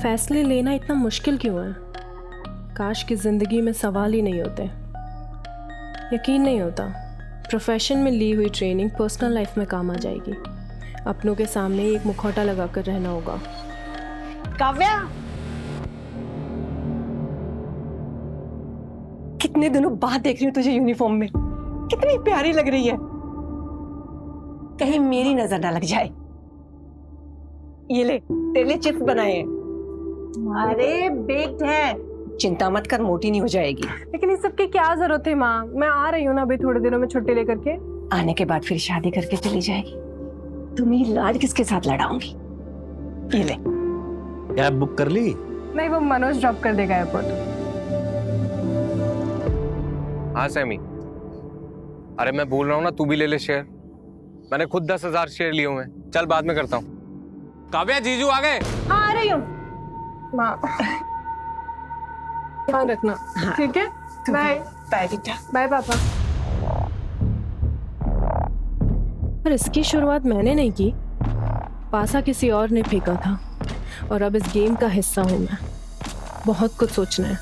फैसले लेना इतना मुश्किल क्यों है? काश की ज़िंदगी में सवाल ही नहीं होते। यकीन नहीं होता प्रोफेशन में ली हुई ट्रेनिंग पर्सनल लाइफ में काम आ जाएगी। अपनों के सामने ही एक मुखौटा लगाकर रहना होगा। काव्या, कितने दिनों बाद देख रही हूँ तुझे यूनिफॉर्म में। कितनी प्यारी लग रही है। कहीं मेरी नजर ना लग जाए। ये ले, तेरे लिए चिप्स बनाए हैं। अरे बेक्ड है, चिंता मत कर, मोटी नहीं हो जाएगी। लेकिन इस सब की क्या जरूरत है माँ? मैं आ रही हूँ ना अभी थोड़े दिनों में छुट्टी लेकर के। आने के बाद फिर शादी करके चली जाएगी। तुम्हें लाड किसके साथ लड़ाऊंगी। ये ले। कैब बुक कर ली? नहीं, वो मनोज ड्रॉप कर देगा एयरपोर्ट। हाँ सैमी, अरे मैं बोल रहा हूँ ना, तू भी ले ले शेयर। मैंने खुद 10,000 शेयर लिए हुए हैं। चल बाद में करता हूँ। काव्या, जीजू आ गए। हाँ आ रही हूँ माँ। ध्यान रखना। हाँ। ठीक है, बाय। बाय बेटा। बाय पापा। पर इसकी शुरुआत मैंने नहीं की, पासा किसी और ने फेंका था और अब इस गेम का हिस्सा हूं मैं। बहुत कुछ सोचना है।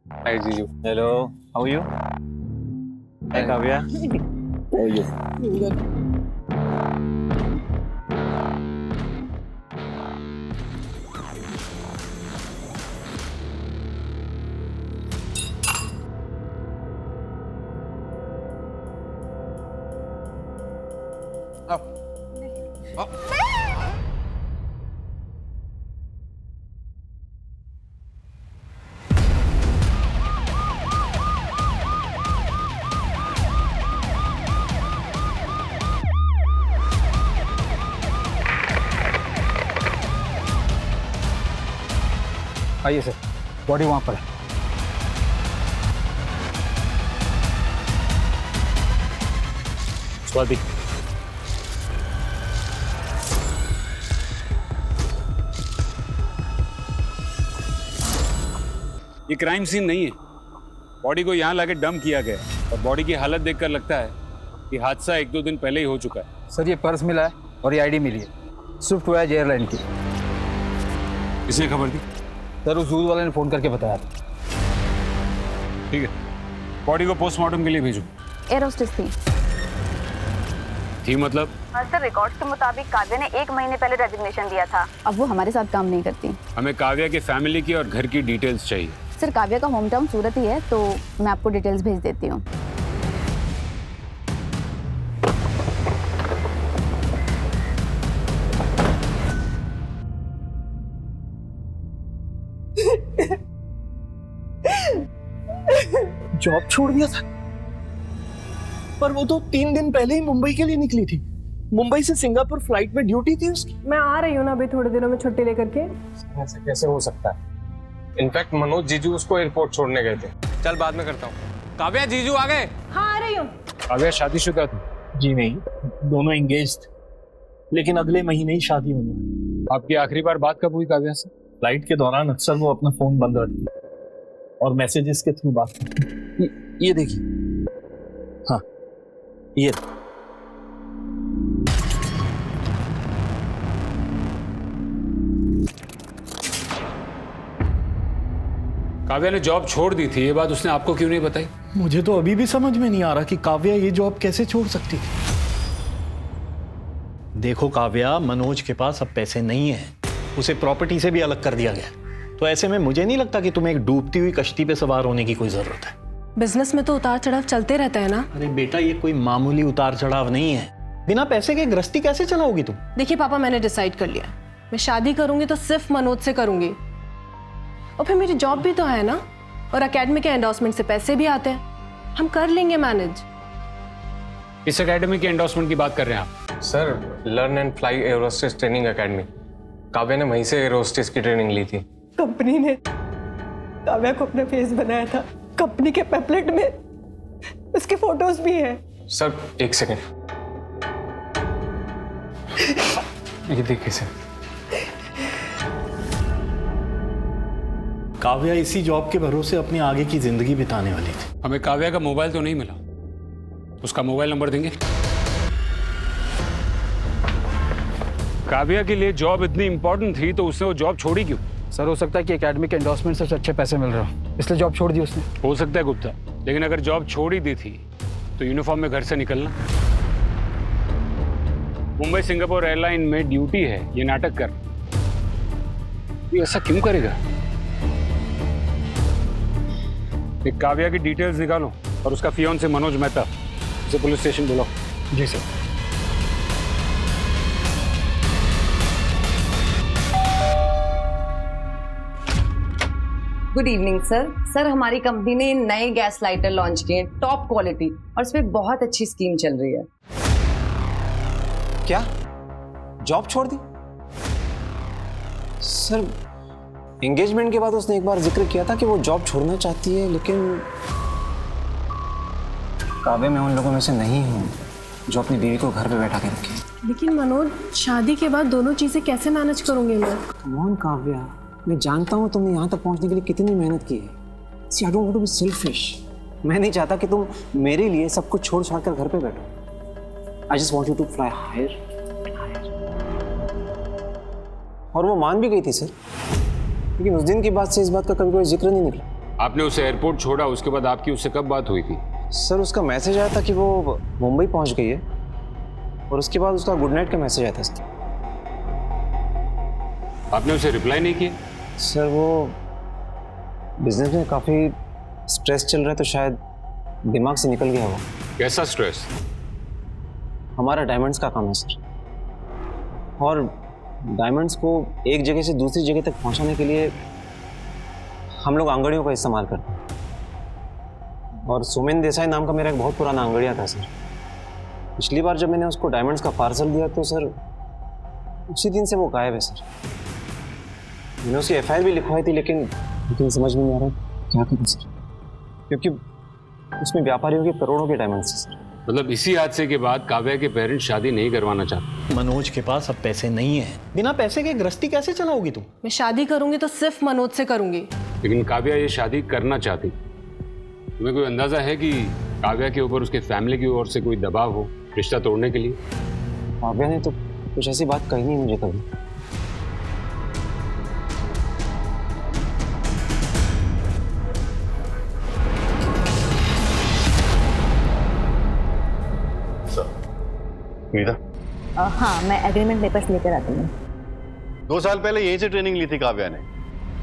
हाय जीजू। Hello, how you? Hi Kavya, how you? आइए सर, बॉडी वहाँ पर है। स्वाति, ये क्राइम सीन नहीं है। बॉडी को यहाँ लाके डंप किया गया है और बॉडी की हालत देखकर लगता है कि हादसा 1-2 दिन पहले ही हो चुका है। सर ये पर्स मिला है और ये आईडी मिली है, स्विफ्ट वॉयज एयरलाइन की। किसने खबर दी? सर उस दूध वाले ने फ़ोन करके बताया था। ठीक है, बॉडी को पोस्टमार्टम के लिए भेजो। एयर होस्टेस थी मतलब? सर रिकॉर्ड्स के मुताबिक काव्या ने 1 महीने पहले रेजिग्नेशन दिया था। अब वो हमारे साथ काम नहीं करती। हमें काव्या के फैमिली की और घर की डिटेल्स चाहिए। सर काव्या का होम टाउन सूरत ही है, तो मैं आपको डिटेल्स भेज देती हूँ। जॉब छोड़ दिया था, पर वो तो 3 दिन पहले ही मुंबई के लिए निकली थी। मुंबई से सिंगापुर फ्लाइट में ड्यूटी थी उसकी। मैं आ रही हूँ ना अभी थोड़े दिनों में छुट्टी लेकर के। ऐसे कैसे हो सकता है? इनफैक्ट मनोज जीजू उसको एयरपोर्ट छोड़ने गए थे। चल बाद में करता हूँ। काव्या, जीजू आ गए। हाँ आ रही हूँ। काव्या शादीशुदा थी? जी नहीं, दोनों एंगेज थे, लेकिन अगले महीने ही शादी होनी है। आपकी आखिरी बार बात कब हुई काव्या से? फ्लाइट के दौरान अक्सर वो अपना फोन बंद रखती और मैसेजेस के थ्रू बात करती। ये देखिए, हाँ ये काव्या ने जॉब छोड़ दी थी, ये बात उसने आपको क्यों नहीं बताई? मुझे तो अभी भी समझ में नहीं आ रहा कि काव्या ये जॉब कैसे छोड़ सकती थी। देखो काव्या, मनोज के पास अब पैसे नहीं है, उसे प्रॉपर्टी से भी अलग कर दिया गया, तो ऐसे में मुझे नहीं लगता कि तुम्हें एक डूबती हुई कश्ती पे सवार होने की कोई जरूरत है। बिजनेस में तो उतार चढ़ाव चलते रहता है ना। अरे बेटा, ये कोई मामूली उतार चढ़ाव नहीं है। बिना पैसे के गृहस्थी कैसे चलाओगी तुम? देखिए पापा, मैंने डिसाइड कर लिया, मैं शादी करूंगी तो सिर्फ मनोज से करूंगी। और फिर मेरी जॉब भी तो है ना, और एकेडमी के एंडोर्समेंट से पैसे भी आते हैं, हम कर लेंगे मैनेज। इस एकेडमी के एंडोर्समेंट की बात कर रहे हैं आप? Sir, learn and fly air hostess training academy. Kavya ने वहीं से एयर होस्टेस की ट्रेनिंग ली थी। कंपनी ने काव्या को अपना फेस बनाया था। कंपनी के पैम्फलेट में उसके फोटोज भी हैं। सर 1 सेकेंड, ये देखिए सर। काव्या इसी जॉब के भरोसे अपनी आगे की जिंदगी बिताने वाली थी। हमें काव्या का मोबाइल तो नहीं मिला, उसका मोबाइल नंबर देंगे? काव्या के लिए जॉब इतनी इंपॉर्टेंट थी तो उसने वो जॉब छोड़ी क्यों? सर हो सकता है कि एकेडमी के एंडोर्समेंट से अच्छे पैसे मिल रहे हो, इसलिए जॉब छोड़ दी उसने। हो सकता है गुप्ता, लेकिन अगर जॉब छोड़ ही दी थी तो यूनिफॉर्म में घर से निकलना। मुंबई सिंगापुर एयरलाइन में ड्यूटी है, ये नाटक कर, ये ऐसा क्यों करेगा? एक काव्या की डिटेल्स निकालो और उसका फियोन्से मनोज मेहता, उसे पुलिस स्टेशन बुलाओ। जी सर। गुड इवनिंग सर हमारी कंपनी ने नए गैस लाइटर लॉन्च किए हैं, टॉप क्वालिटी, और इस पे बहुत अच्छी स्कीम चल रही है। क्या जॉब छोड़ दी? सर एंगेजमेंट के बाद उसने एक बार जिक्र किया था कि वो जॉब छोड़ना चाहती है, लेकिन काव्या मैं उन लोगों में से नहीं हूँ जो अपनी बीवी को घर पे बैठा के रखे। लेकिन मनोज, शादी के बाद दोनों चीज़ें कैसे मैनेज करूँगी मैं? कम ऑन काव्या, मैं जानता हूँ तुमने यहाँ तक पहुँचने के लिए कितनी मेहनत की है। See, I don't want to be selfish. मैं नहीं चाहता कि तुम मेरे लिए सब कुछ छोड़ छाड़ कर घर पे बैठो। I just want you to fly higher and higher. और वो मान भी गई थी सर, लेकिन उस दिन के बाद से इस बात का कभी कोई जिक्र नहीं निकला। आपने उसे एयरपोर्ट छोड़ा, उसके बाद आपकी उससे कब बात हुई थी? सर उसका मैसेज आया था कि वो मुंबई पहुंच गई है, और उसके बाद उसका गुड नाइट का मैसेज आया था सर। आपने उसे रिप्लाई नहीं किया? सर वो बिजनेस में काफ़ी स्ट्रेस चल रहा है, तो शायद दिमाग से निकल गया वो। कैसा स्ट्रेस? हमारा डायमंड्स का काम है सर, और डायमंड्स को एक जगह से दूसरी जगह तक पहुंचाने के लिए हम लोग आंगड़ियों का इस्तेमाल करते हैं, और सोमेन देसाई नाम का मेरा एक बहुत पुराना आंगड़िया था सर। पिछली बार जब मैंने उसको डायमंड्स का पार्सल दिया तो सर उसी दिन से वो गायब है सर। मैंने उसकी एफआईआर भी लिखवाई थी, लेकिन समझ में नहीं आ रहा क्या करूं सर, क्योंकि उसमें व्यापारियों के करोड़ों के डायमंड्स हैं सर। मतलब इसी हादसे के बाद काव्या के पेरेंट्स शादी नहीं करवाना चाहते? मनोज के पास अब पैसे नहीं है, बिना पैसे के गृहस्थी कैसे चलाओगी तुम? मैं शादी करूँगी तो सिर्फ मनोज से करूँगी। लेकिन काव्या ये शादी करना चाहती, तुम्हें कोई अंदाजा है कि काव्या के ऊपर उसके फैमिली की ओर से कोई दबाव हो रिश्ता तोड़ने के लिए? काव्या ने तो कुछ ऐसी बात कही नहीं मुझे कभी। मीरा, हाँ मैं एग्रीमेंट पेपर्स लेकर आती हूँ। 2 साल पहले यहीं से ट्रेनिंग ली थी काव्या ने।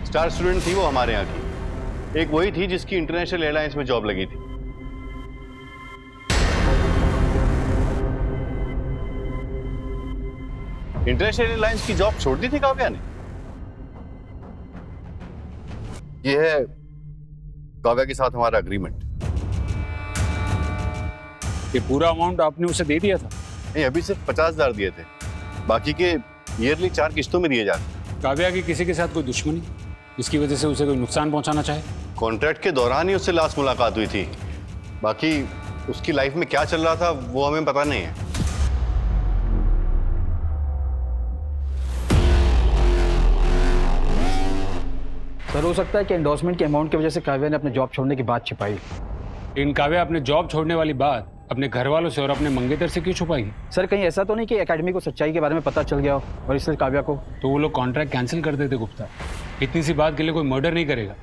स्टार स्टूडेंट थी वो हमारे यहाँ की। एक वही थी जिसकी इंटरनेशनल एयरलाइंस में जॉब लगी थी। इंटरनेशनल एयरलाइंस की जॉब छोड़ दी थी काव्या ने। ये है काव्या के साथ हमारा एग्रीमेंट। ये पूरा अमाउंट आपने उसे दे दिया था? नहीं, अभी सिर्फ 50,000 दिए थे, बाकी के ईयरली 4 किस्तों में दिए जाते। काव्या की किसी के साथ कोई दुश्मनी जिसकी वजह से उसे कोई नुकसान पहुंचाना चाहे? कॉन्ट्रैक्ट के दौरान ही उससे लास्ट मुलाकात हुई थी, बाकी उसकी लाइफ में क्या चल रहा था वो हमें पता नहीं है। सर हो सकता है कि एंडोर्समेंट के अमाउंट की वजह से काव्या ने अपने जॉब छोड़ने की बात छिपाई। लेकिन काव्या अपने जॉब छोड़ने वाली बात अपने घर वालों से और अपने मंगेतर से क्यों छुपाई? सर कहीं ऐसा तो नहीं कि एकेडमी को सच्चाई के बारे में पता चल गया हो और इसलिए काव्या को? तो वो लोग कॉन्ट्रैक्ट कैंसिल कर देते गुप्ता। इतनी सी बात के लिए कोई मर्डर नहीं करेगा।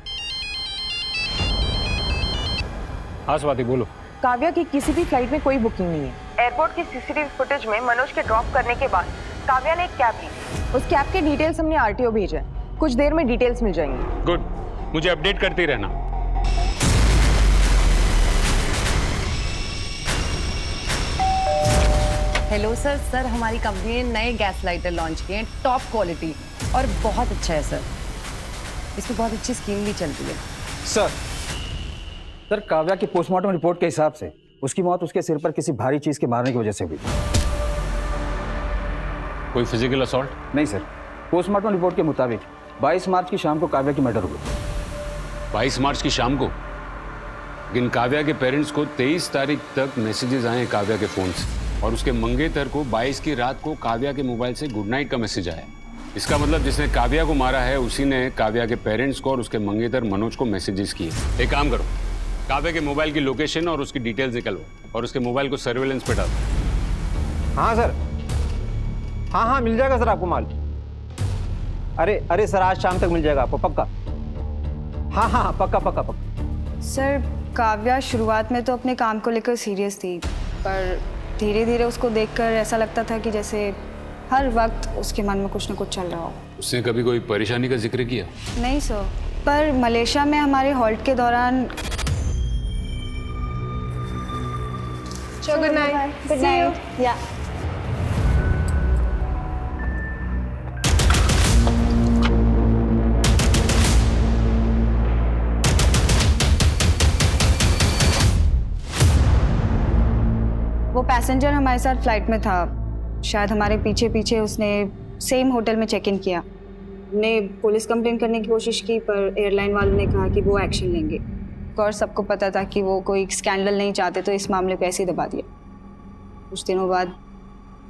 हाँ स्वाति बोलो। काव्या की किसी भी फ्लाइट में कोई बुकिंग नहीं है। एयरपोर्ट की सीसीटीवी फुटेज में मनोज के ड्रॉप करने के बाद काव्या ने एक कैब ली। उस कैब के डिटेल्स हमने आरटीओ भेजा है, कुछ देर में डिटेल्स मिल जाएंगी। गुड, मुझे अपडेट करते रहना। हेलो सर हमारी कंपनी ने नए गैस लाइटर लॉन्च किए हैं, टॉप क्वालिटी, और बहुत अच्छा है सर। इसमें बहुत अच्छी स्कीम भी चल रही है। सर काव्या की पोस्टमार्टम रिपोर्ट के हिसाब से उसकी मौत उसके सिर पर किसी भारी चीज के मारने की वजह से हुई। कोई फिजिकल असॉल्ट? नहीं सर, पोस्टमार्टम रिपोर्ट के मुताबिक 22 मार्च की शाम को काव्या की मर्डर हुई। 22 मार्च की शाम को? लेकिन काव्या के पेरेंट्स को 23 तारीख तक मैसेजेस आए काव्या के फोन से, और उसके मंगेतर को 22 की रात को काव्या के मोबाइल से गुड नाइट का मैसेज आया। इसका मतलब जिसने काव्या को मारा है उसी ने काव्या के पेरेंट्स को और उसके मंगेतर मनोज को मैसेजेस किए। एक काम करो, काव्या के मोबाइल की लोकेशन और उसकी डिटेल्स निकलवाओ और उसके मोबाइल को सर्वेलेंस पे डालो। हाँ सर, हाँ हाँ मिल जाएगा सर आपको माल। अरे सर आज शाम तक मिल जाएगा आपको पक्का। हाँ हाँ पक्का पक्का पक्का। सर काव्या शुरुआत में तो अपने काम को लेकर सीरियस थी, पर धीरे धीरे उसको देखकर ऐसा लगता था कि जैसे हर वक्त उसके मन में कुछ न कुछ चल रहा हो। उसने कभी कोई परेशानी का जिक्र किया? नहीं सर, पर मलेशिया में हमारे हॉल्ट के दौरान गुड नाइट। Good night. या वो पैसेंजर हमारे साथ फ्लाइट में था, शायद हमारे पीछे पीछे उसने सेम होटल में चेक इन किया। हमने पुलिस कंप्लेंट करने की कोशिश की, पर एयरलाइन वालों ने कहा कि वो एक्शन लेंगे। और सबको पता था कि वो कोई स्कैंडल नहीं चाहते, तो इस मामले को ऐसे ही दबा दिया। कुछ दिनों बाद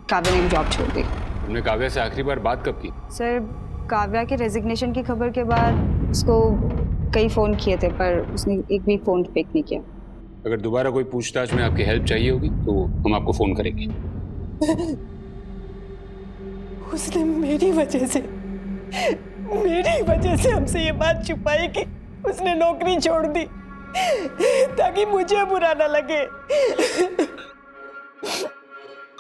काव्या ने जॉब छोड़ दी। तुमने काव्या से आखिरी बार बात कब की? सर काव्या के रेजिग्नेशन की खबर के बाद उसको कई फ़ोन किए थे, पर उसने एक भी फ़ोन पिक नहीं किया। अगर दोबारा कोई पूछताछ में आपकी हेल्प चाहिए होगी तो हम आपको फोन करेंगे। उसने मेरी वजह से हमसे ये बात छुपाई कि उसने नौकरी छोड़ दी ताकि मुझे बुरा ना लगे।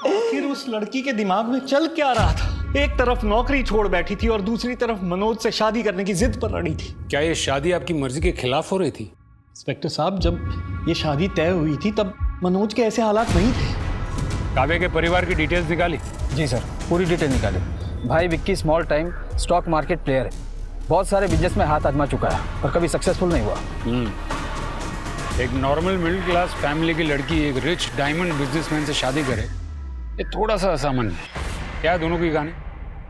आखिर उस लड़की के दिमाग में चल क्या रहा था? एक तरफ नौकरी छोड़ बैठी थी और दूसरी तरफ मनोज से शादी करने की जिद पर अड़ी थी। क्या ये शादी आपकी मर्जी के खिलाफ हो रही थी? इंस्पेक्टर साहब, जब ये शादी तय हुई थी तब मनोज के ऐसे हालात नहीं थे। काव्या के परिवार की डिटेल्स निकाली? जी सर पूरी डिटेल निकाले। भाई Vicky small time stock market player है, बहुत सारे बिजनेस में हाथ आजमा चुका है पर कभी सक्सेसफुल नहीं हुआ। एक नॉर्मल मिडिल क्लास फैमिली की लड़की एक रिच डायमंड बिजनेसमैन से शादी करे, ये थोड़ा सा असामान्य है। क्या दोनों की कहानी?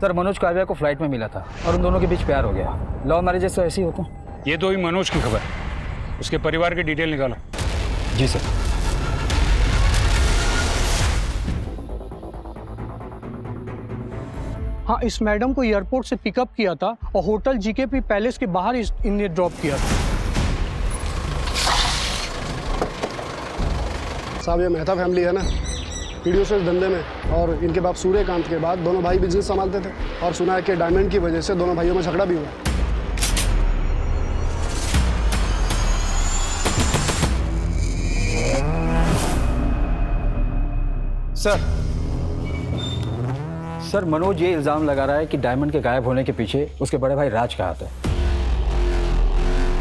सर मनोज काव्या को फ्लाइट में मिला था और उन दोनों के बीच प्यार हो गया। लव मैरिजेस तो ऐसे ही होते हैं। ये तो ही मनोज की खबर है, उसके परिवार की डिटेल निकालो। जी सर। हाँ, इस मैडम को एयरपोर्ट से पिकअप किया था और होटल जीकेपी पैलेस के बाहर इन्हें ड्रॉप किया था। साहब ये मेहता फैमिली है ना, वीडियो से इस धंधे में, और इनके बाप सूर्यकांत के बाद दोनों भाई बिजनेस संभालते थे और सुना है कि डायमंड की वजह से दोनों भाइयों में झगड़ा भी हुआ। सर मनोज ये इल्जाम लगा रहा है कि डायमंड के गायब होने के पीछे उसके बड़े भाई राज का हाथ है,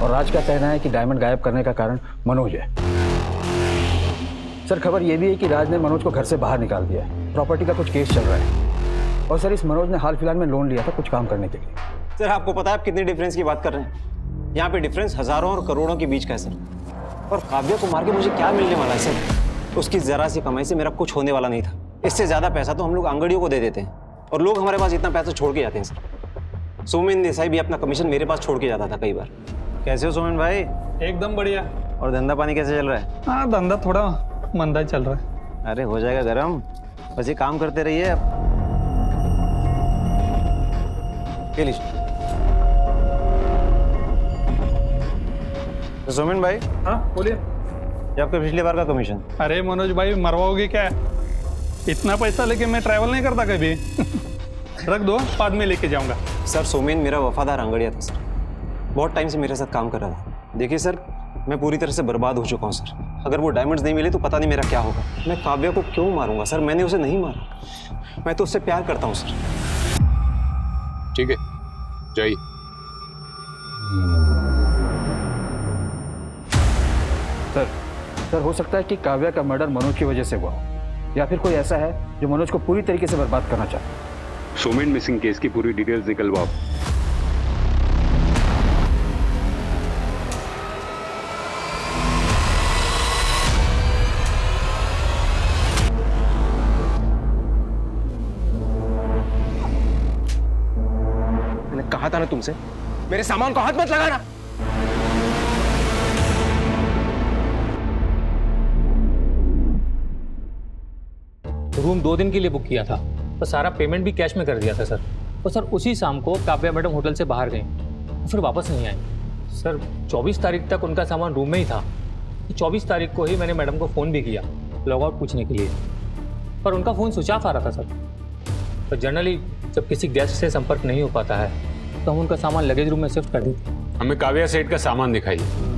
और राज का कहना है कि डायमंड गायब करने का कारण मनोज है। सर खबर ये भी है कि राज ने मनोज को घर से बाहर निकाल दिया है, प्रॉपर्टी का कुछ केस चल रहा है, और सर इस मनोज ने हाल फिलहाल में लोन लिया था कुछ काम करने के लिए। सर आपको पता है आप कितनी डिफरेंस की बात कर रहे हैं? यहाँ पे डिफरेंस हजारों और करोड़ों के बीच का है सर। और काव्या को मार के मुझे क्या मिलने वाला है सर? उसकी जरा सी कमाई से मेरा कुछ होने वाला नहीं था। इससे ज्यादा पैसा तो हम लोग आंगड़ियों को दे देते हैं, और लोग हमारे पास इतना पैसा छोड़ के जाते हैं सर। सोमेन देसाई भी अपना कमीशन मेरे पास छोड़ के जाता था कई बार। कैसे हो सोमेन भाई? एकदम बढ़िया। और धंधा पानी कैसे चल रहा है? हाँ धंधा थोड़ा मंदा चल रहा है। अरे हो जाएगा गरम, बस ये काम करते रहिए। तो सोमेन भाई, हाँ बोलिए। ये आपका पिछली बार का कमीशन। अरे मनोज भाई मरवाओगे क्या? इतना पैसा लेके मैं ट्रैवल नहीं करता कभी। रख दो, बाद में लेके जाऊंगा। सर सोमेन मेरा वफादार आंगड़िया था सर, बहुत टाइम से मेरे साथ काम कर रहा था। देखिए सर मैं पूरी तरह से बर्बाद हो चुका हूँ सर। अगर वो डायमंड्स नहीं मिले तो पता नहीं मेरा क्या होगा। मैं काव्या को क्यों मारूंगा सर? मैंने उसे नहीं मारा, मैं तो उससे प्यार करता हूँ सर। ठीक है जाइए। सर हो सकता है कि काव्या का मर्डर मनोज की वजह से हुआ हो, या फिर कोई ऐसा है जो मनोज को पूरी तरीके से बर्बाद करना चाहता है। सोमेन मिसिंग केस की पूरी डिटेल्स निकलवाओ। मैंने कहा था ना तुमसे, मेरे सामान को हाथ मत लगाना। रूम 2 दिन के लिए बुक किया था, तो सारा पेमेंट भी कैश में कर दिया था सर। और सर उसी शाम को काव्या मैडम होटल से बाहर गई, फिर वापस नहीं आई सर। 24 तारीख तक उनका सामान रूम में ही था। 24 तारीख को ही मैंने मैडम को फ़ोन भी किया लॉग आउट पूछने के लिए, पर उनका फ़ोन स्विच ऑफ आ रहा था सर। तो जनरली जब किसी गेस्ट से संपर्क नहीं हो पाता है तो हम उनका सामान लगेज रूम में शिफ्ट कर देते हैं। हमें काव्या सेठ का सामान दिखाइए।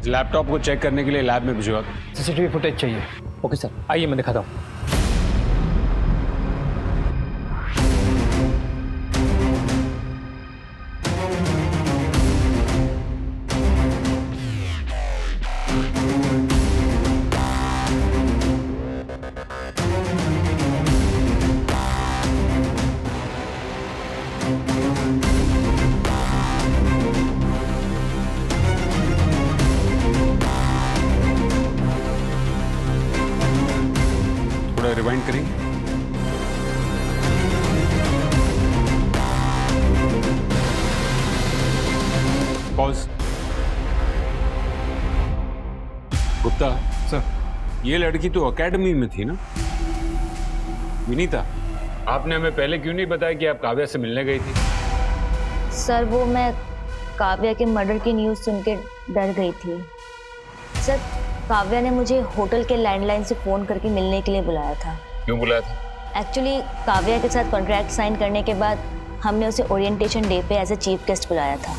लैपटॉप को चेक करने के लिए लैब में भिजवा दो। सीसीटीवी फुटेज चाहिए। ओके सर, आइए मैं दिखाता हूँ। थोड़ा रिवाइंड करेंगे। पॉज। गुप्ता सर, ये लड़की तो एकेडमी में थी ना? विनीता, आपने हमें पहले क्यों नहीं बताया कि आप काव्या से मिलने गई थी? सर वो मैं काव्या के मर्डर की न्यूज़ सुन के डर गई थी। सर काव्या ने मुझे होटल के लैंडलाइन से फ़ोन करके मिलने के लिए बुलाया था। क्यों बुलाया था? एक्चुअली काव्या के साथ कॉन्ट्रैक्ट साइन करने के बाद हमने उसे ओरिएंटेशन डे पे एज ए चीफ गेस्ट बुलाया था।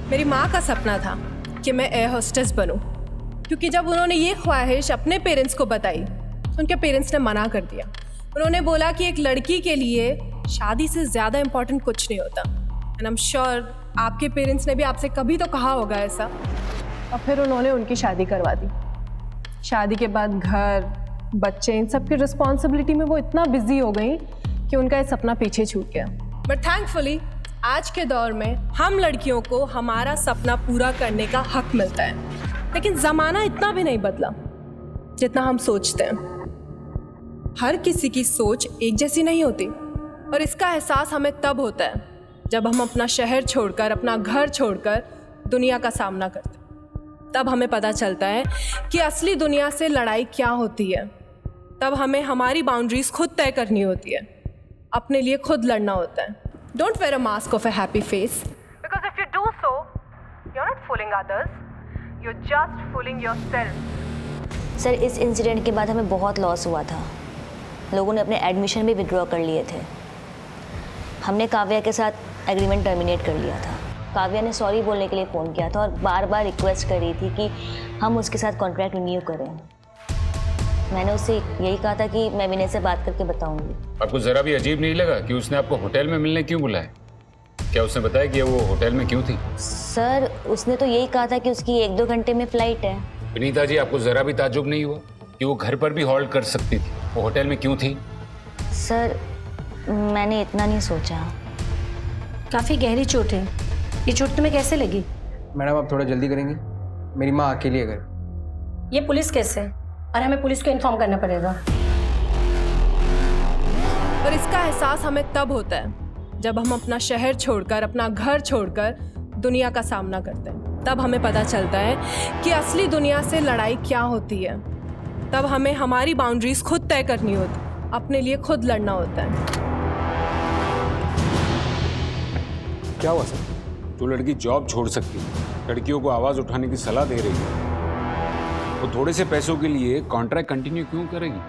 मेरी माँ का सपना था कि मैं एयर होस्टेस बनूं, क्योंकि जब उन्होंने ये ख्वाहिश अपने पेरेंट्स को बताई तो उनके पेरेंट्स ने मना कर दिया। उन्होंने बोला कि एक लड़की के लिए शादी से ज़्यादा इम्पोर्टेंट कुछ नहीं होता। एंड आई एम श्योर आपके पेरेंट्स ने भी आपसे कभी तो कहा होगा ऐसा। और फिर उन्होंने उनकी शादी करवा दी। शादी के बाद घर, बच्चे, इन सब की रिस्पॉन्सिबिलिटी में वो इतना बिजी हो गई कि उनका ये सपना पीछे छूट गया। बट थैंकफुली आज के दौर में हम लड़कियों को हमारा सपना पूरा करने का हक मिलता है। लेकिन ज़माना इतना भी नहीं बदला जितना हम सोचते हैं। हर किसी की सोच एक जैसी नहीं होती, और इसका एहसास हमें तब होता है जब हम अपना शहर छोड़कर, अपना घर छोड़कर दुनिया का सामना करते हैं। तब हमें पता चलता है कि असली दुनिया से लड़ाई क्या होती है। तब हमें हमारी बाउंड्रीज खुद तय करनी होती है, अपने लिए खुद लड़ना होता है। Don't wear a mask of a happy face, because if you do so you are not fooling others, you are just fooling yourself. Sir इस इंसिडेंट के बाद हमें बहुत लॉस हुआ था। लोगों ने अपने एडमिशन भी विड्रॉ कर लिए थे। हमने काव्या के साथ एग्रीमेंट टर्मिनेट कर लिया था। काव्या ने सॉरी बोलने के लिए फ़ोन किया था और बार बार रिक्वेस्ट कर रही थी कि हम उसके साथ कॉन्ट्रैक्ट रिन्यू करें। मैंने उससे यही कहा था कि मैं विनय से बात करके बताऊंगी। आपको जरा भी अजीब नहीं लगा कि उसने आपको होटल में मिलने क्यों बुलाया? क्या उसने बताया कि वो होटल में क्यों थी? सर उसने तो यही कहा था कि उसकी 1-2 घंटे में फ़्लाइट है। विनीता जी, आपको जरा भी ताज्जुब नहीं हुआ कि वो घर पर भी हॉल्ट कर सकती थी? वो होटल में क्यों थी? सर मैंने इतना नहीं सोचा। काफ़ी गहरी चोट है, ये चोट तुम्हें कैसे लगी? मैडम आप थोड़ा जल्दी करेंगे, मेरी माँ अकेली है घर। ये पुलिस केस है और हमें पुलिस को इन्फॉर्म करना पड़ेगा। और इसका एहसास हमें तब होता है जब हम अपना शहर छोड़कर, अपना घर छोड़कर दुनिया का सामना करते हैं। तब हमें पता चलता है कि असली दुनिया से लड़ाई क्या होती है। तब हमें हमारी बाउंड्रीज खुद तय करनी होती, अपने लिए खुद लड़ना होता है। क्या हुआ सर? जो लड़की जॉब छोड़ सकती है, लड़कियों को आवाज़ उठाने की सलाह दे रही है, वो थोड़े से पैसों के लिए कॉन्ट्रैक्ट कंटिन्यू क्यों करेगी?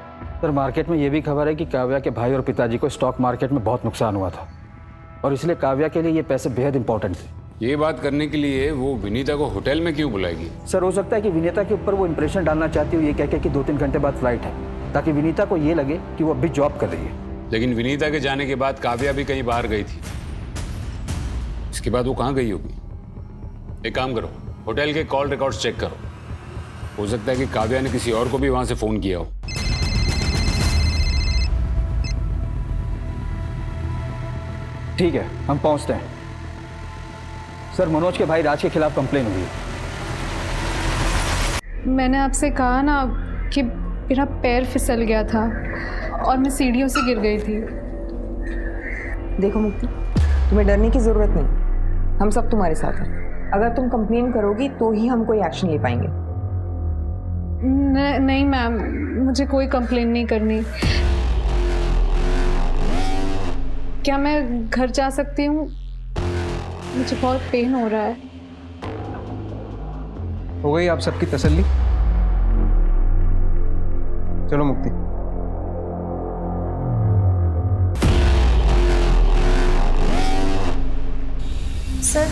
सर मार्केट में ये भी खबर है कि काव्या के भाई और पिताजी को स्टॉक मार्केट में बहुत नुकसान हुआ था और इसलिए काव्या के लिए ये पैसे बेहद इंपॉर्टेंट थे। ये बात करने के लिए वो विनीता को होटल में क्यों बुलाएगी? सर हो सकता है कि विनीता के ऊपर वो इंप्रेशन डालना चाहती हो ये कह के कि 2-3 घंटे बाद फ्लाइट है, ताकि विनीता को ये लगे कि वो अभी जॉब कर रही है। लेकिन विनीता के जाने के बाद काव्या भी कहीं बाहर गई थी। इसके बाद वो कहाँ गई होगी? एक काम करो, होटल के कॉल रिकॉर्ड्स चेक करो। हो सकता है कि काव्या ने किसी और को भी वहां से फोन किया हो। ठीक है, हम पहुंचते हैं। सर मनोज के भाई राज के खिलाफ कंप्लेन हुई है। मैंने आपसे कहा ना कि मेरा पैर फिसल गया था और मैं सीढ़ियों से गिर गई थी। देखो मुक्ति, तुम्हें डरने की ज़रूरत नहीं, हम सब तुम्हारे साथ हैं। अगर तुम कंप्लेन करोगी तो ही हम कोई एक्शन ले पाएंगे। नहीं मैम, मुझे कोई कंप्लेन नहीं करनी। क्या मैं घर जा सकती हूँ? मुझे बहुत पेन हो रहा है। हो गई आप सबकी तसल्ली? चलो मुक्ति। सर,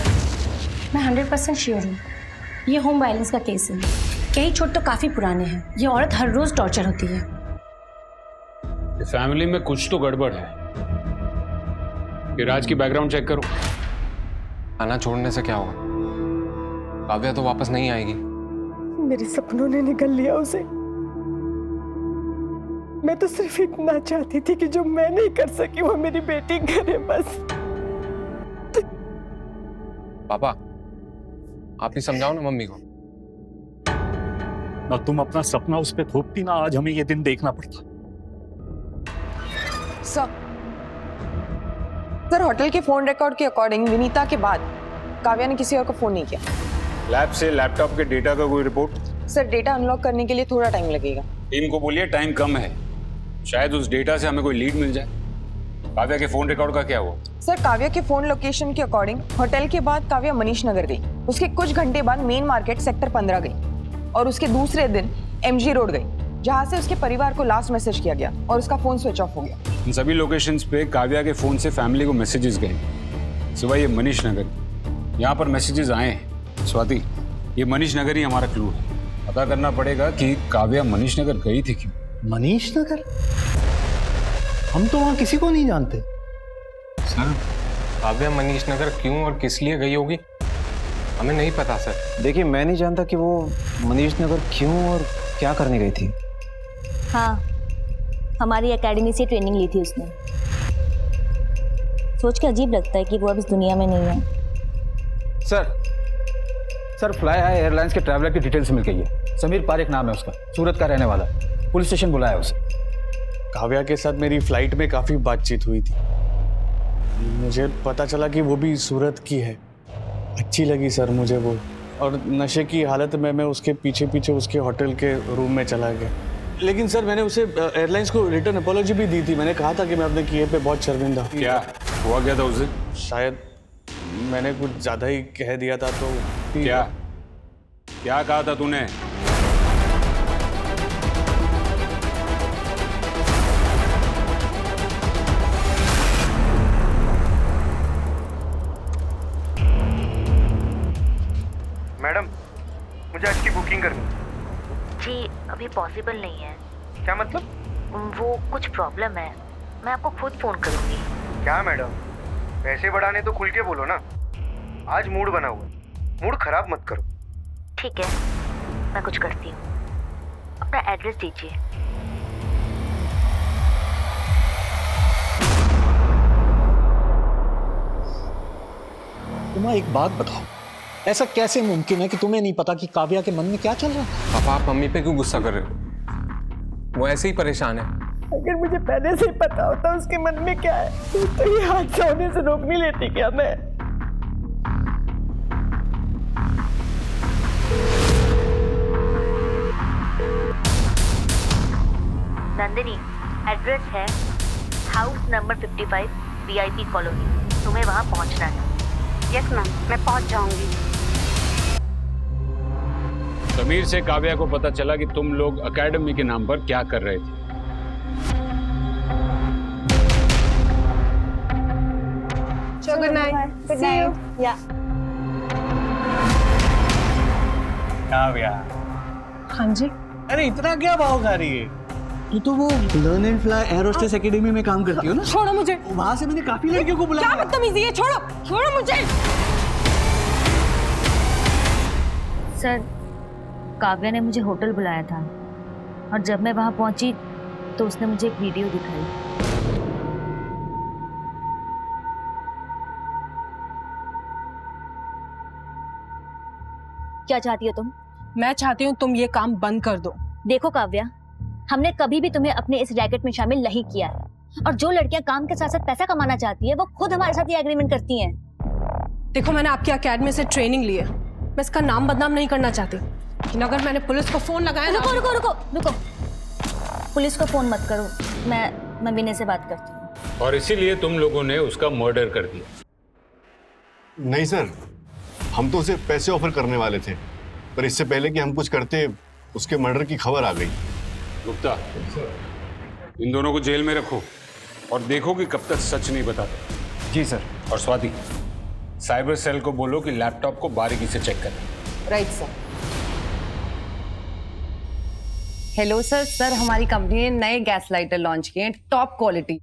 मैं 100% श्योर हूँ ये होम वायलेंस का केस है। कई चोट तो काफ़ी पुराने हैं। ये औरत हर रोज टॉर्चर होती है। फैमिली में कुछ तो गड़बड़ है। ये राज की बैकग्राउंड चेक करो। आना छोड़ने से क्या होगा? काव्या तो वापस नहीं आएगी। मेरे सपनों ने निकल लिया उसे। मैं तो सिर्फ इतना चाहती थी कि जो मैं नहीं कर सकी वो मेरी बेटी करे बस। पापा, आप ही समझाओ ना मम्मी को। ना तुम अपना सपना उस पे थोपती, ना आज हमें ये दिन देखना पड़ता। सर, होटल के फोन रिकॉर्ड के अकॉर्डिंग विनीता के बाद काव्या ने किसी और को फोन नहीं किया। लैब से लैपटॉप के डेटा का कोई रिपोर्ट? सर, डेटा अनलॉक करने के लिए थोड़ा टाइम लगेगा। टीम को बोलिए टाइम कम है, शायद उस डेटा से हमें कोई लीड मिल जाए। काव्या के फोन रिकॉर्ड का क्या हुआ? सर, काव्या के फोन लोकेशन के अकॉर्डिंग होटल के बाद काव्या मनीष नगर गई। उसके कुछ घंटे बाद मेन मार्केट सेक्टर 15 गई और उसके दूसरे दिन MG रोड गई, जहां से उसके परिवार को लास्ट मैसेज किया गया और उसका फोन स्विच ऑफ हो गया। इन सभी लोकेशंस पे काव्या के फोन से फैमिली को मैसेजेस गए, सिवाय ये मनीष नगर। यहाँ पर मैसेजेस आए हैं। स्वाति, ये मनीष नगर ही हमारा क्लू है। पता करना पड़ेगा कि काव्या मनीष नगर गई थी क्यों। मनीष नगर? हम तो वहां किसी को नहीं जानते। सर, काव्या मनीष नगर क्यों और किस लिए गई होगी हमें नहीं पता सर। देखिए, मैं नहीं जानता कि वो मनीष नगर क्यों और क्या करने गई थी। हाँ, हमारी एकेडमी से ट्रेनिंग ली थी उसने। सोच के अजीब लगता है कि वो अब इस दुनिया में नहीं है। सर, फ्लाई हाई एयरलाइंस के ट्रैवलर की डिटेल्स मिल गई है। समीर पारेख नाम है उसका, सूरत का रहने वाला। पुलिस स्टेशन बुलाया उसे। काव्या के साथ मेरी फ्लाइट में काफी बातचीत हुई थी। मुझे पता चला कि वो भी सूरत की है। अच्छी लगी सर मुझे वो, और नशे की हालत में मैं उसके पीछे पीछे उसके होटल के रूम में चला गया। लेकिन सर, मैंने उसे एयरलाइंस को रिटर्न अपॉलॉजी भी दी थी। मैंने कहा था कि मैं अपने किए पे बहुत शर्मिंदा। क्या हुआ क्या था उसे? शायद मैंने कुछ ज्यादा ही कह दिया था तो। क्या कहा था तूने? मैडम, मुझे आज की बुकिंग करनी। जी अभी पॉसिबल नहीं है। क्या मतलब? वो कुछ प्रॉब्लम है, मैं आपको खुद फोन करूंगी। क्या मैडम, पैसे बढ़ाने तो खुल के बोलो ना। आज मूड बना हुआ, मूड खराब मत करो। ठीक है, मैं कुछ करती हूँ। अपना एड्रेस दीजिए। तुम्हें एक बात बताओ, ऐसा कैसे मुमकिन है कि तुम्हें नहीं पता कि काव्या के मन में क्या चल रहा है? पापा, आप मम्मी पे क्यों गुस्सा कर रहे हो? वो ऐसे ही परेशान है। अगर मुझे पहले से ही पता होता उसके मन में क्या है तो ये हादसा होने से रोक नहीं लेती क्या मैं? नंदिनी, एड्रेस है हाउस नंबर 55 VIP कॉलोनी। तुम्हें वहां पहुंचना है। यस मैम, मैं पहुंच जाऊंगी। समीर से काव्या को पता चला कि तुम लोग एकेडमी के नाम पर क्या कर रहे थे। Good night. Good night. या काव्या। हाँ जी। अरे इतना क्या भाव खा रही है? तू तो वो learn and fly air hostess academy में काम करती हो ना? छोड़ो मुझे। वहां से मैंने काफी लड़कियों को बुलाया। क्या बदतमीजी है? छोड़ो, छोड़ो मुझे। सर, काव्या ने मुझे होटल बुलाया था और जब मैं वहां पहुंची तो उसने मुझे एक वीडियो दिखाई। क्या चाहती हो तुम? मैं चाहती हूँ तुम ये काम बंद कर दो। देखो काव्या, हमने कभी भी तुम्हें अपने इस रैकेट में शामिल नहीं किया है, और जो लड़कियां काम के साथ साथ पैसा कमाना चाहती है वो खुद हमारे साथ ये एग्रीमेंट करती हैं। देखो, मैंने आपकी एकेडमी से ट्रेनिंग ली है, मैं इसका नाम बदनाम नहीं करना चाहती, लेकिन अगर मैंने पुलिस को फोन लगाया ना... रुको रुको रुको रुको, पुलिस को फोन मत करो, मैं विनय से बात करती हूँ। और इसीलिए तुम लोगों ने उसका मर्डर कर दिया? नहीं सर, हम तो उसे पैसे ऑफर करने वाले थे, पर इससे पहले कि हम कुछ करते उसके मर्डर की खबर आ गई। गुप्ता, इन दोनों को जेल में रखो और देखो कि कब तक सच नहीं बताते। जी सर। और स्वाति, साइबर सेल को बोलो कि लैपटॉप को बारीकी से चेक करें। Right sir. हेलो सर, हमारी कंपनी ने नए गैस लाइटर लॉन्च किए हैं, टॉप क्वालिटी।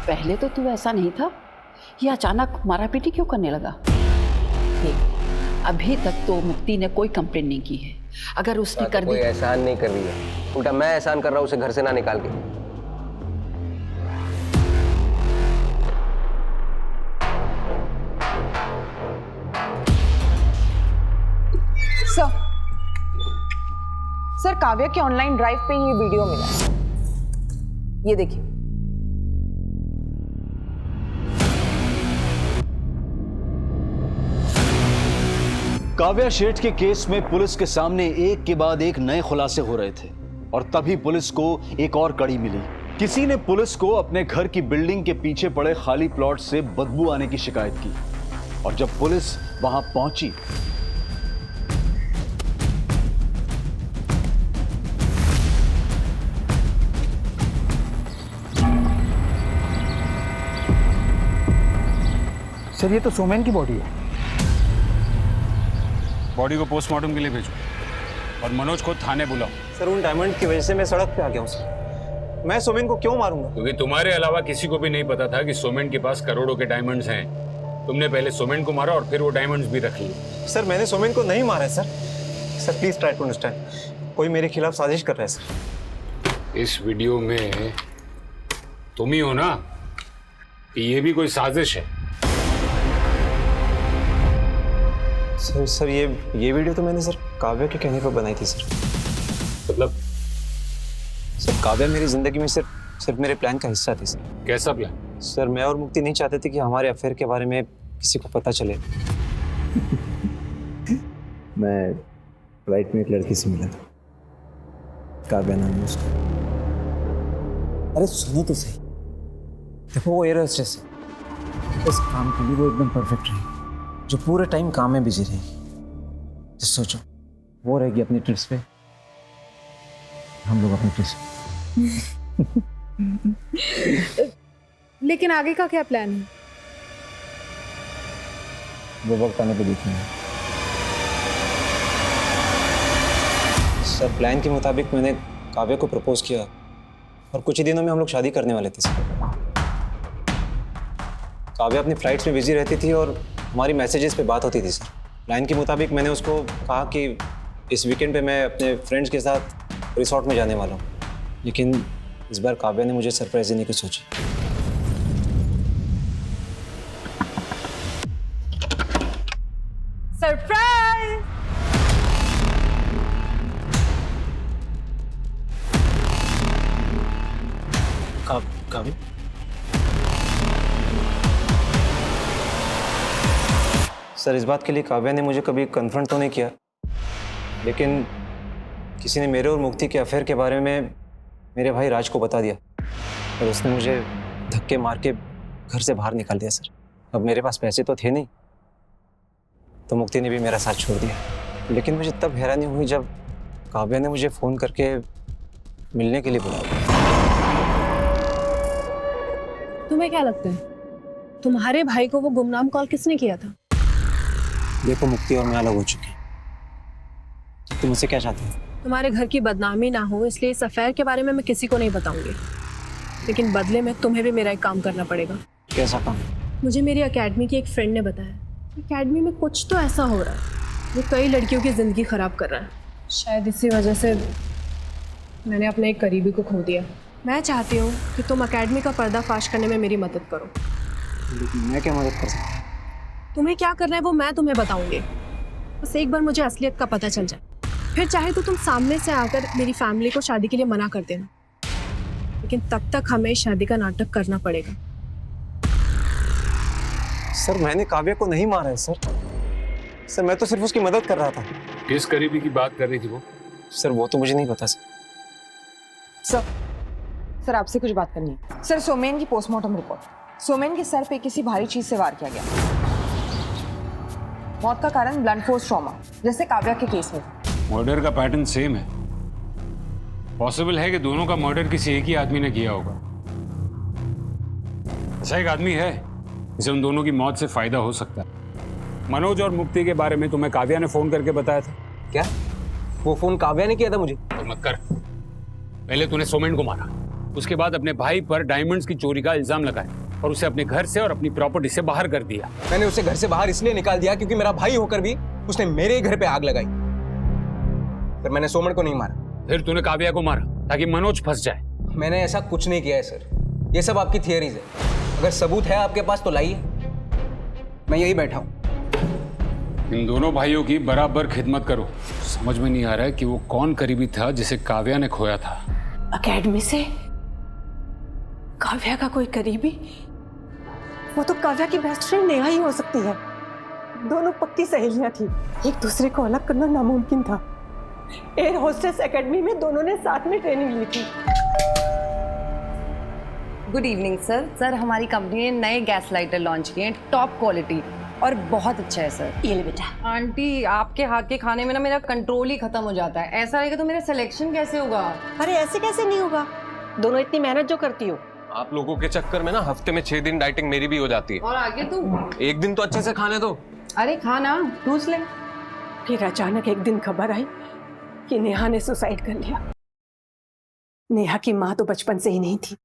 पहले तो तू ऐसा नहीं था, ये अचानक मारापीटी क्यों करने लगा? देख, अभी तक तो मुक्ति ने कोई कंप्लेंट नहीं की है। अगर उसने कर दी... कोई एहसान नहीं कर रही है, उल्टा मैं एहसान कर रहा हूँ उसे घर से ना निकाल के। सर, काव्या के ऑनलाइन ड्राइव पे ये वीडियो मिला, ये देखिए। काव्या शेठ के केस में पुलिस के सामने एक के बाद एक नए खुलासे हो रहे थे और तभी पुलिस को एक और कड़ी मिली। किसी ने पुलिस को अपने घर की बिल्डिंग के पीछे पड़े खाली प्लॉट से बदबू आने की शिकायत की और जब पुलिस वहां पहुंची सर, ये तो सोमेन की बॉडी है। बॉडी को पोस्टमार्टम के लिए भेजो और मनोज को थाने बुलाओ। सर, उन डायमंड की वजह से मैं सड़क पे आ गया हूँ सर। मैं सोमेन को क्यों मारूंगा? क्योंकि तुम्हारे अलावा किसी को भी नहीं पता था कि सोमेन के पास करोड़ों के डायमंड्स हैं। तुमने पहले सोमेन को मारा और फिर वो डायमंड्स भी रख लिए। सर, मैंने सोमेन को नहीं मारा है sir. Sir please try to understand. कोई मेरे खिलाफ साजिश कर रहा है सर। इस वीडियो में तुम ही हो ना कि ये भी कोई साजिश है? सर ये वीडियो तो मैंने सर काव्या के कहने पर बनाई थी सर। मतलब? सर, काव्या मेरी जिंदगी में सिर्फ मेरे प्लान का हिस्सा थी सर। कैसा प्लान? सर, मैं और मुक्ति नहीं चाहते थे कि हमारे अफेयर के बारे में किसी को पता चले। मैं फ्लाइट में एक लड़की से मिला था, काव्या नाम है उसका। अरे सुनो तो सही, देखो वो एयर होस्टेस है, इस काम के लिए वो एकदम परफेक्ट रहेगी, जो पूरे टाइम काम में बिजी रहेगी। तो सोचो, वो रहेगी अपनी ट्रिप्स पे, हम लोग अपनी ट्रिप्स पे। लेकिन आगे का क्या प्लान है? वो वक्त आने पे देखेंगे। सर, प्लान के मुताबिक मैंने काव्या को प्रपोज किया और कुछ ही दिनों में हम लोग शादी करने वाले थे सर। काव्या अपनी फ्लाइट्स में बिजी रहती थी और हमारी मैसेजेस पे बात होती थी सर। प्लान के मुताबिक मैंने उसको कहा कि इस वीकेंड पे मैं अपने फ्रेंड्स के साथ रिसोर्ट में जाने वाला हूँ, लेकिन इस बार काव्या ने मुझे सरप्राइज देने की सोची। सरप्राइज! काव्या? सर, इस बात के लिए काव्या ने मुझे कभी कन्फ्रंट तो नहीं किया, लेकिन किसी ने मेरे और मुक्ति के अफेयर के बारे में मेरे भाई राज को बता दिया और उसने मुझे धक्के मार के घर से बाहर निकाल दिया सर। अब मेरे पास पैसे तो थे नहीं, तो मुक्ति ने भी मेरा साथ छोड़ दिया। लेकिन मुझे तब हैरानी हुई जब काव्या ने मुझे फ़ोन करके मिलने के लिए बुलाया। तुम्हें क्या लगता है, तुम्हारे भाई को वो गुमनाम कॉल किसने किया था? देखो, मुक्ति और मैं अलग हो चुके हैं। तुम मुझसे क्या चाहते हो? तुम्हारे घर की बदनामी ना हो इसलिए इस अफेयर के बारे में मैं किसी को नहीं बताऊंगी, लेकिन बदले में तुम्हें भी मेरा एक काम करना पड़ेगा। कैसा काम? मुझे मेरी एकेडमी की एक फ्रेंड ने बताया, एकेडमी में कुछ तो ऐसा हो रहा है वो कई लड़कियों की ज़िंदगी ख़राब कर रहा है। शायद इसी वजह से मैंने अपने एक करीबी को खो दिया। मैं चाहती हूँ कि तुम एकेडमी का पर्दाफाश करने में मेरी मदद करो। लेकिन मैं क्या मदद कर सकता हूँ? तुम्हें क्या करना है वो मैं तुम्हें बताऊंगी, बस एक बार मुझे असलियत का पता चल जाए, फिर चाहे तो तुम सामने से आकर मेरी फैमिली को शादी के लिए मना कर देना, लेकिन तब तक हमें शादी का नाटक करना पड़ेगा। सर मैंने काव्या को नहीं मारा है सर मैं तो सिर्फ उसकी मदद कर रहा था। किस करीबी की बात कर रही थी वो? सर वो तो मुझे नहीं पता सर आपसे कुछ बात करनी है। सर सोमेन की पोस्टमार्टम रिपोर्ट। सोमेन के सर पे किसी भारी चीज से वार किया गया। मौत का कारण ब्लंट फोर्स ट्रॉमा, जैसे काव्या के केस में। मर्डर का पैटर्न सेम है। पॉसिबल है कि दोनों का मर्डर किसी एक ही आदमी ने किया होगा। ऐसा एक आदमी है जिसे उन दोनों की मौत से फायदा हो सकता है। मनोज और मुक्ति के बारे में तुम्हें काव्या ने फोन करके बताया था। क्या वो फोन काव्या ने किया था मुझे? तो मत कर। पहले तूने सोमेन को मारा, उसके बाद अपने भाई पर डायमंड्स की चोरी का इल्जाम लगाया और उसे अपने घर से और अपनी प्रॉपर्टी से बाहर कर दिया। मैंने उसे घर से बाहर इसलिए निकाल दिया क्योंकि मेरा भाई होकर भी उसने मेरे घर पे आग लगाई। पर मैंने सोमेन को नहीं मारा। फिर तूने काव्या को मारा ताकि मनोज फंस जाए। मैंने ऐसा कुछ नहीं किया है सर, ये सब आपकी थियरीज है। अगर सबूत है आपके पास तो लाइए, मैं यही बैठा हूं। इन दोनों भाइयों की बराबर खिदमत करो। समझ में नहीं आ रहा है कि वो कौन करीबी था जिसे काव्या ने खोया था। अकेडमी से काव्या का कोई करीबी? वो तो काव्या की बेस्ट फ्रेंड नेहा ही हो सकती है। दोनों पक्की सहेलियां थी, एक दूसरे को अलग करना नामुमकिन था। एयर होस्टेस एकेडमी में दोनों ने साथ में ट्रेनिंग ली थी। गुड इवनिंग सर हमारी कंपनी ने नए गैस लाइटर लॉन्च किए हैं, टॉप क्वालिटी और बहुत अच्छा है सर। ये ले बेटा। आंटी आपके हाथ के खाने में ना मेरा कंट्रोल ही खत्म हो जाता है। ऐसा रहेगा तो मेरा सिलेक्शन कैसे होगा? अरे ऐसे कैसे नहीं होगा, दोनों इतनी मेहनत जो करती हो। आप लोगों के चक्कर में ना हफ्ते में 6 दिन डाइटिंग मेरी भी हो जाती है। और आगे तू एक दिन तो अच्छे से खाने दो। अरे खाना ठूस ले। फिर अचानक एक दिन खबर आई कि नेहा ने सुसाइड कर लिया। नेहा की माँ तो बचपन से ही नहीं थी।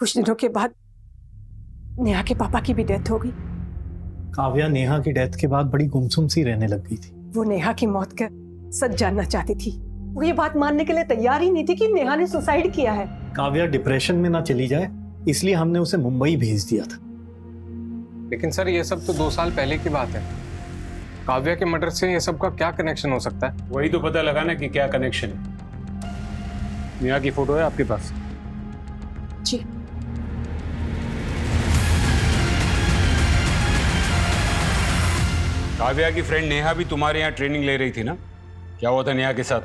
कुछ दिनों के बाद नेहा के पापा की भी डेथ हो गई। काव्या नेहा की डेथ के बाद बड़ी गुमसुम सी रहने लग गई थी। वो नेहा की मौत का सच जानना चाहती थी। वो ये बात मानने के लिए तैयार ही नहीं थी कि नेहा ने सुसाइड किया है। काव्या डिप्रेशन में ना चली जाए इसलिए हमने उसे मुंबई भेज दिया था। लेकिन सर ये सब तो 2 साल पहले की बात है। काव्या के मर्डर से ये सब का क्या कनेक्शन हो सकता है? वही तो पता लगाना कि क्या कनेक्शन है। नेहा की फोटो है आपके पास? जी। काव्या की फ्रेंड नेहा भी तुम्हारे यहाँ ट्रेनिंग ले रही थी ना? क्या हुआ था नेहा के साथ?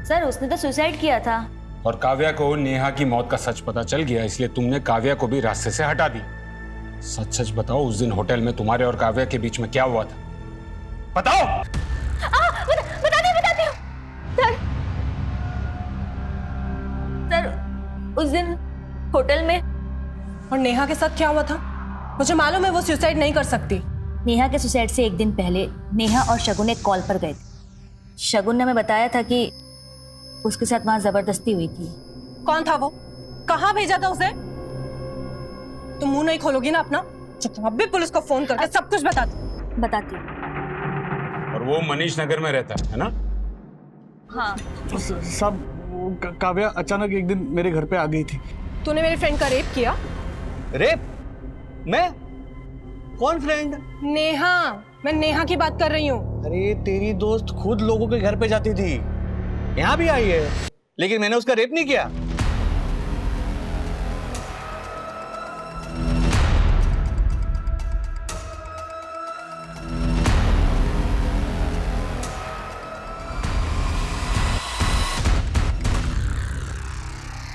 सर उसने तो सुसाइड किया था। और काव्या को नेहा की मौत का सच पता चल गया, इसलिए तुमने काव्या को भी रास्ते से हटा दी। सच सच बताओ, उस दिन होटल में तुम्हारे और काव्या के बीच में क्या हुआ था? बताओ। बताती हूँ सर उस दिन होटल में। और नेहा के साथ क्या हुआ था? मुझे मालूम है वो सुसाइड नहीं कर सकती। नेहा के सुसाइड से एक दिन पहले नेहा और शगुन एक कॉल पर गए थे। शगुन ने हमें बताया था कि उसके साथ वहां जबरदस्ती हुई थी। कौन था वो? कहाँ भेजा था उसे? तुम मुंह नहीं खोलोगी ना अपना? तो अब भी पुलिस को फोन करके सब कुछ बताती हूँ। और वो मनीष नगर में रहता है ना? हाँ। सब काव्या अचानक एक दिन मेरे घर पे आ गई थी। तूने मेरे फ्रेंड का रेप किया? रेप? मैं? कौन फ्रेंड? नेहा। मैं नेहा की बात कर रही हूँ। अरे तेरी दोस्त खुद लोगों के घर पे जाती थी, यहाँ भी आई है, लेकिन मैंने उसका रेप नहीं किया।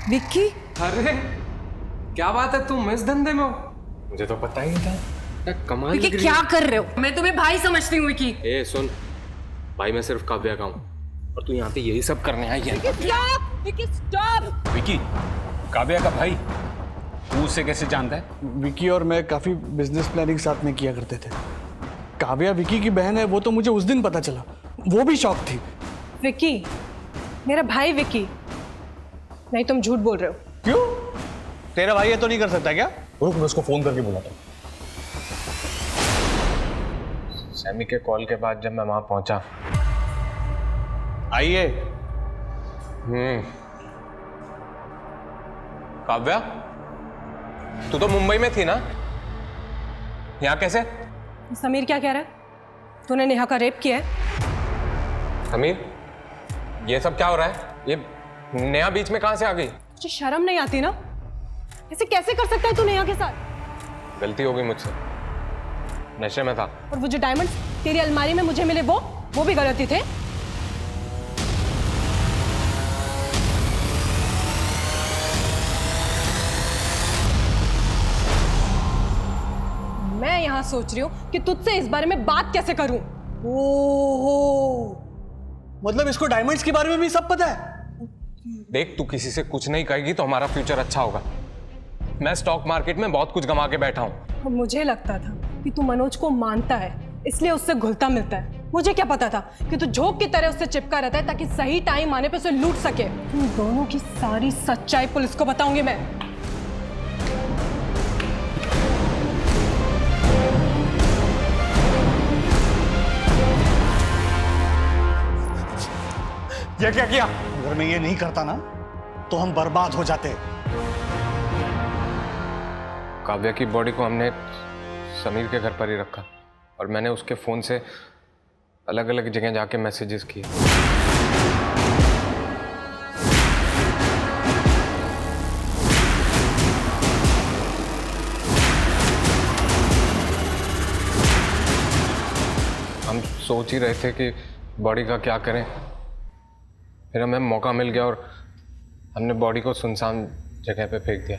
विक्की। अरे क्या बात है, तुम इस धंधे में हो? मुझे तो पता ही नहीं था। कमाल लग रही है। क्या कर रहे हो? मैं तुम्हें भाई समझती हूँ विक्की। ए सुन, भाई मैं सिर्फ काव्या का हूँ और तू यहाँ पे यही सब करने आई है। विक्की स्टॉप। विकी, काव्या का भाई, तू उसे कैसे जानता है? विकी और मैं काफी बिजनेस प्लानिंग साथ में किया करते थे। काव्या विकी की बहन है, वो तो मुझे उस दिन पता चला। वो भी शॉक थी। विक्की मेरा भाई विक्की। नहीं तुम झूठ बोल रहे हो। क्यों? तेरा भाई ये तो नहीं कर सकता क्या? रुक, मैं उसको फोन करके बुलाता हूँ। सैमी के कॉल के बाद जब मैं वहां पहुंचा। आइए। काव्या, तू तो मुंबई में थी ना? यहाँ कैसे? समीर क्या कह रहा है? तूने नेहा का रेप किया है? समीर, ये सब क्या हो रहा है? ये नेहा बीच में कहां से आ गई? तुझे शर्म नहीं आती ना? ऐसे कैसे कर सकता है तू नेहा के साथ? गलती हो गई मुझसे, नशे में था। और वो जो डायमंड्स तेरी अलमारी में मुझे मिले वो भी गलती थे। मैं यहाँ सोच रही हूँ कि तुझसे इस बारे में बात कैसे करूं। ओहो, मतलब इसको डायमंड्स के बारे में भी सब पता है? देख, तू किसी से कुछ नहीं कहेगी तो हमारा फ्यूचर अच्छा होगा। मैं स्टॉक मार्केट में बहुत कुछ गंवा के बैठा हूँ। मुझे लगता था कि तू मनोज को मानता है, इसलिए उससे घुलता मिलता है। मुझे क्या पता था कि तू झोंक की तरह उससे चिपका रहता है ताकि सही टाइम आने पे उसे लूट सके। तुम दोनों की सारी सच्चाई पुलिस को बताऊंगी मैं। ये क्या किया? अगर मैं ये नहीं करता ना तो हम बर्बाद हो जाते। काव्या की बॉडी को हमने समीर के घर पर ही रखा और मैंने उसके फोन से अलग अलग जगह जाके मैसेजेस किए। हम सोच ही रहे थे कि बॉडी का क्या करें, फिर हमें मौका मिल गया और हमने बॉडी को सुनसान जगह पे फेंक दिया।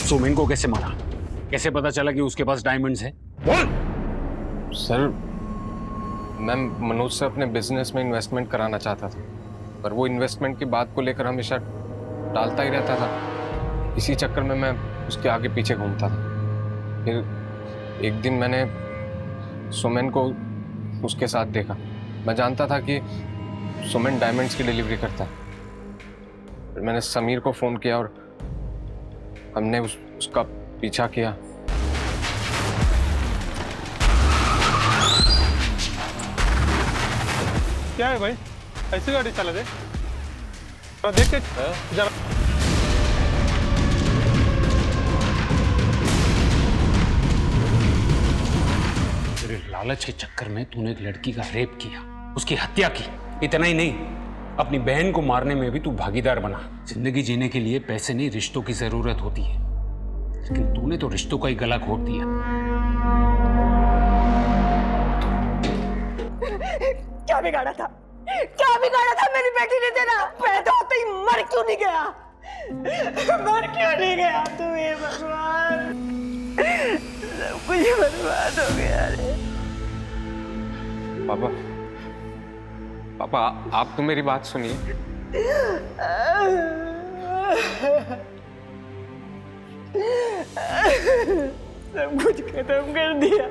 सोमेन को कैसे मारा? कैसे पता चला कि उसके पास डायमंड्स है? बोल। सर, मैं मनोज से अपने बिजनेस में इन्वेस्टमेंट कराना चाहता था, पर वो इन्वेस्टमेंट की बात को लेकर हमेशा टालता ही रहता था। इसी चक्कर में मैं उसके आगे पीछे घूमता था। फिर एक दिन मैंने सोमेन को उसके साथ देखा। मैं जानता था कि सोमेन डायमंड्स की डिलीवरी करता है। फिर मैंने समीर को फ़ोन किया और हमने उसका पीछा किया। क्या है भाई, ऐसी गाड़ी चला दे? तो देख के जरा। तेरे लालच के चक्कर में तूने एक लड़की का रेप किया, उसकी हत्या की। इतना ही नहीं, अपनी बहन को मारने में भी तू भागीदार बना। जिंदगी जीने के लिए पैसे नहीं, रिश्तों की जरूरत होती है, लेकिन तूने तो रिश्तों का ही गला घोट दिया। क्या बिगाड़ा था? क्या बिगाड़ा था मेरी बेटी ने तेरा? पैदा होते ही मर क्यों नहीं गया? मर क्यों नहीं गया तू? ये भगवान, सब कुछ बर्बाद हो गया रे। पापा, पापा, आप तो मेरी बात सुनिए। सब कुछ खत्म कर दिया।